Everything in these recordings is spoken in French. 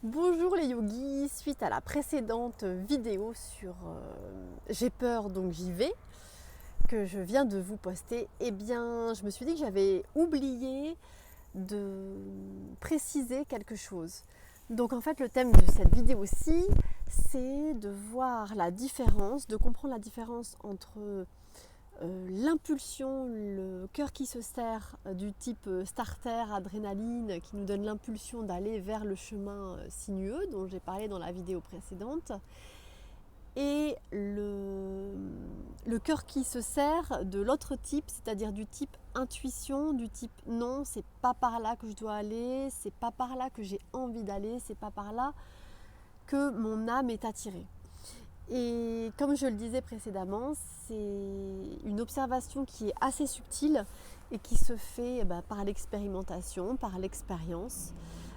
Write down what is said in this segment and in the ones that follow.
Bonjour les yogis, suite à la précédente vidéo sur J'ai peur donc j'y vais, que je viens de vous poster, eh bien je me suis dit que j'avais oublié de préciser quelque chose. Donc en fait le thème de cette vidéo-ci, c'est de voir la différence, de comprendre la différence entre l'impulsion, le cœur qui se serre du type starter, adrénaline, qui nous donne l'impulsion d'aller vers le chemin sinueux dont j'ai parlé dans la vidéo précédente, et le cœur qui se serre de l'autre type, c'est-à-dire du type intuition, du type non, c'est pas par là que je dois aller, c'est pas par là que j'ai envie d'aller, c'est pas par là que mon âme est attirée. Et comme je le disais précédemment, c'est une observation qui est assez subtile et qui se fait par l'expérimentation, par l'expérience.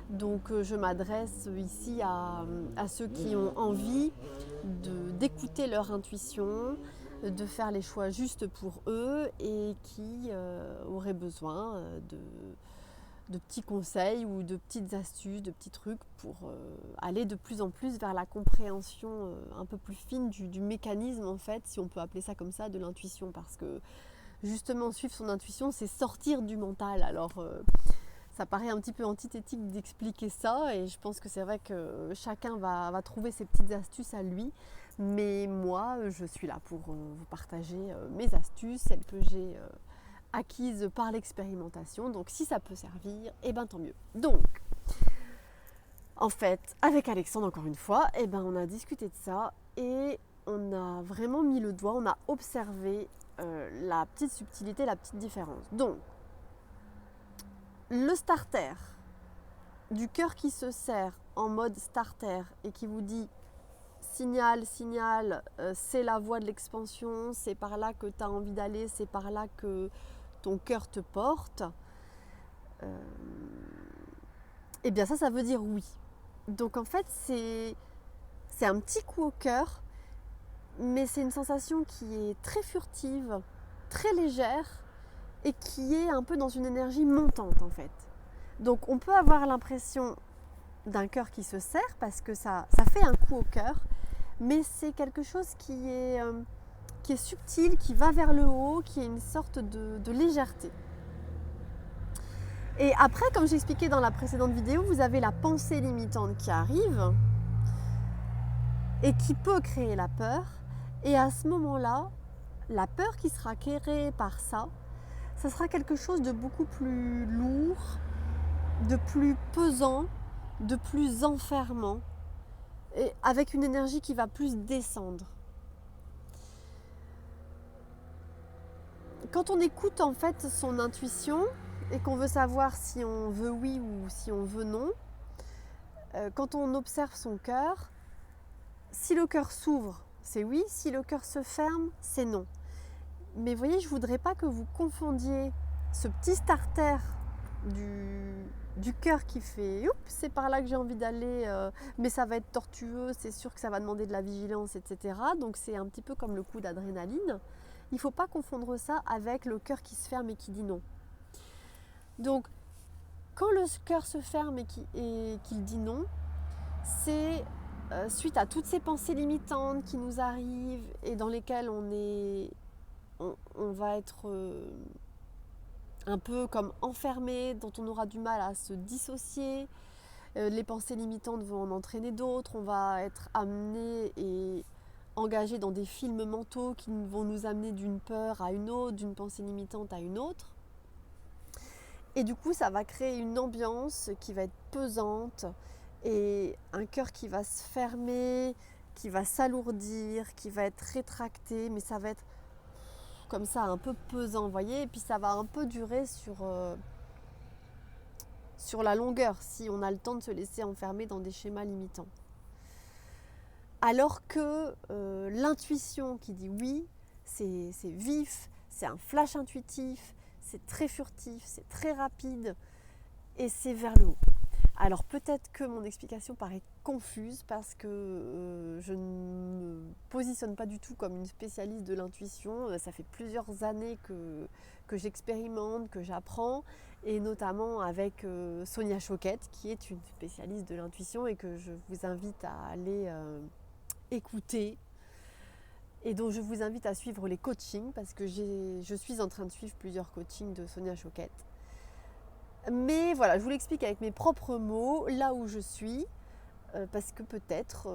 Donc je m'adresse ici à ceux qui ont envie d'écouter leur intuition, de faire les choix justes pour eux et qui auraient besoin de petits conseils ou de petites astuces, de petits trucs pour aller de plus en plus vers la compréhension un peu plus fine du mécanisme, en fait, si on peut appeler ça comme ça, de l'intuition. Parce que justement, suivre son intuition, c'est sortir du mental. Alors ça paraît un petit peu antithétique d'expliquer ça, et je pense que c'est vrai que chacun va trouver ses petites astuces à lui. Mais moi, je suis là pour vous partager mes astuces, celles que j'ai acquises par l'expérimentation. Donc si ça peut servir, eh ben tant mieux. Donc, en fait, avec Alexandre, encore une fois, on a discuté de ça et on a vraiment mis le doigt, on a observé la petite subtilité, la petite différence. Donc, le starter, du cœur qui se serre en mode starter et qui vous dit signal, signal, c'est la voie de l'expansion, c'est par là que tu as envie d'aller, c'est par là que ton cœur te porte, eh bien ça veut dire oui. Donc en fait c'est un petit coup au cœur, mais c'est une sensation qui est très furtive, très légère et qui est un peu dans une énergie montante en fait. Donc on peut avoir l'impression d'un cœur qui se serre parce que ça fait un coup au cœur, mais c'est quelque chose qui est subtil, qui va vers le haut, qui est une sorte de légèreté. Et après, comme j'expliquais dans la précédente vidéo, vous avez la pensée limitante qui arrive et qui peut créer la peur. Et à ce moment-là, la peur qui sera créée par ça sera quelque chose de beaucoup plus lourd, de plus pesant, de plus enfermant, et avec une énergie qui va plus descendre. Quand on écoute en fait son intuition et qu'on veut savoir si on veut oui ou si on veut non, quand on observe son cœur, si le cœur s'ouvre, c'est oui, si le cœur se ferme, c'est non. Mais voyez, je ne voudrais pas que vous confondiez ce petit starter du cœur qui fait « c'est par là que j'ai envie d'aller, mais ça va être tortueux, c'est sûr que ça va demander de la vigilance, etc. » Donc c'est un petit peu comme le coup d'adrénaline. Il ne faut pas confondre ça avec le cœur qui se ferme et qui dit non. Donc, quand le cœur se ferme et qu'il dit non, c'est suite à toutes ces pensées limitantes qui nous arrivent et dans lesquelles on va être un peu comme enfermé, dont on aura du mal à se dissocier. Les pensées limitantes vont en entraîner d'autres, on va être amené et engagé dans des films mentaux qui vont nous amener d'une peur à une autre, d'une pensée limitante à une autre. Et du coup, ça va créer une ambiance qui va être pesante et un cœur qui va se fermer, qui va s'alourdir, qui va être rétracté, mais ça va être comme ça un peu pesant, vous voyez, et puis ça va un peu durer sur la longueur si on a le temps de se laisser enfermer dans des schémas limitants. Alors que l'intuition qui dit oui, c'est vif, c'est un flash intuitif, c'est très furtif, c'est très rapide et c'est vers le haut. Alors peut-être que mon explication paraît confuse parce que je ne me positionne pas du tout comme une spécialiste de l'intuition. Ça fait plusieurs années que j'expérimente, que j'apprends, et notamment avec Sonia Choquette, qui est une spécialiste de l'intuition et que je vous invite à aller écouter, et dont je vous invite à suivre les coachings parce que je suis en train de suivre plusieurs coachings de Sonia Choquette. Mais voilà, je vous l'explique avec mes propres mots, là où je suis, parce que peut-être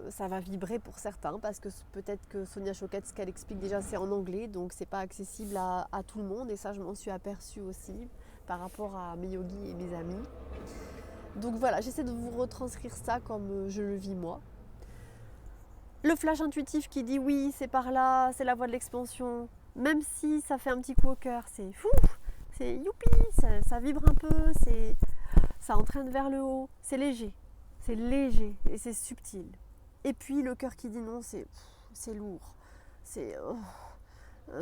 ça va vibrer pour certains, parce que peut-être que Sonia Choquette, ce qu'elle explique déjà, c'est en anglais, donc c'est pas accessible à tout le monde, et ça je m'en suis aperçue aussi par rapport à mes yogis et mes amis. Donc voilà, j'essaie de vous retranscrire ça comme je le vis moi. Le flash intuitif qui dit oui, c'est par là, c'est la voie de l'expansion, même si ça fait un petit coup au cœur, c'est fou, c'est youpi, ça vibre un peu, ça entraîne vers le haut, c'est léger et c'est subtil. Et puis le cœur qui dit non, c'est lourd, c'est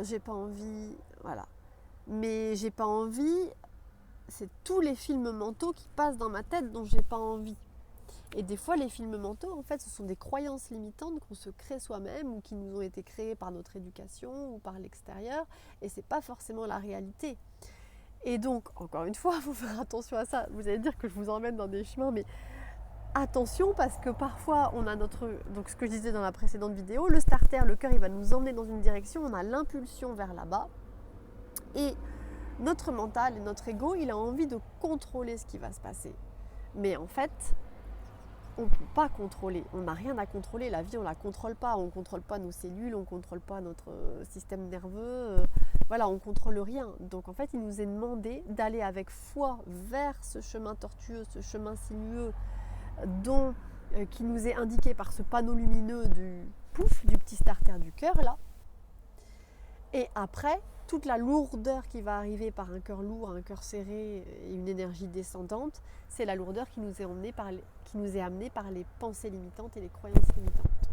j'ai pas envie, voilà. Mais j'ai pas envie, c'est tous les films mentaux qui passent dans ma tête dont j'ai pas envie. Et des fois, les films mentaux, en fait, ce sont des croyances limitantes qu'on se crée soi-même ou qui nous ont été créées par notre éducation ou par l'extérieur, et c'est pas forcément la réalité. Et donc, encore une fois, il faut faire attention à ça. Vous allez dire que je vous emmène dans des chemins, mais attention, parce que parfois, on a donc ce que je disais dans la précédente vidéo, le starter, le cœur, il va nous emmener dans une direction, on a l'impulsion vers là-bas, et notre mental et notre ego, il a envie de contrôler ce qui va se passer. Mais en fait, on ne peut pas contrôler, on n'a rien à contrôler, la vie on ne la contrôle pas, on ne contrôle pas nos cellules, on ne contrôle pas notre système nerveux, voilà, on ne contrôle rien. Donc en fait il nous est demandé d'aller avec foi vers ce chemin tortueux, ce chemin sinueux qui nous est indiqué par ce panneau lumineux du petit starter du cœur là. Et après, toute la lourdeur qui va arriver par un cœur lourd, un cœur serré et une énergie descendante, c'est la lourdeur qui nous est amenée par les pensées limitantes et les croyances limitantes.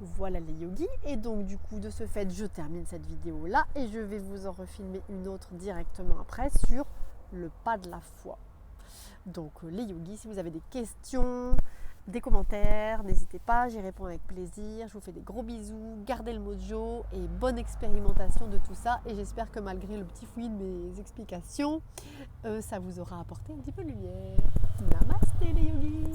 Voilà les yogis. Et donc du coup, de ce fait, je termine cette vidéo là et je vais vous en refilmer une autre directement après sur le pas de la foi. Donc les yogis, si vous avez des questions, des commentaires, n'hésitez pas, j'y réponds avec plaisir. Je vous fais des gros bisous, gardez le mojo et bonne expérimentation de tout ça. Et j'espère que malgré le petit fouillis de mes explications, ça vous aura apporté un petit peu de lumière. Namasté les yogis.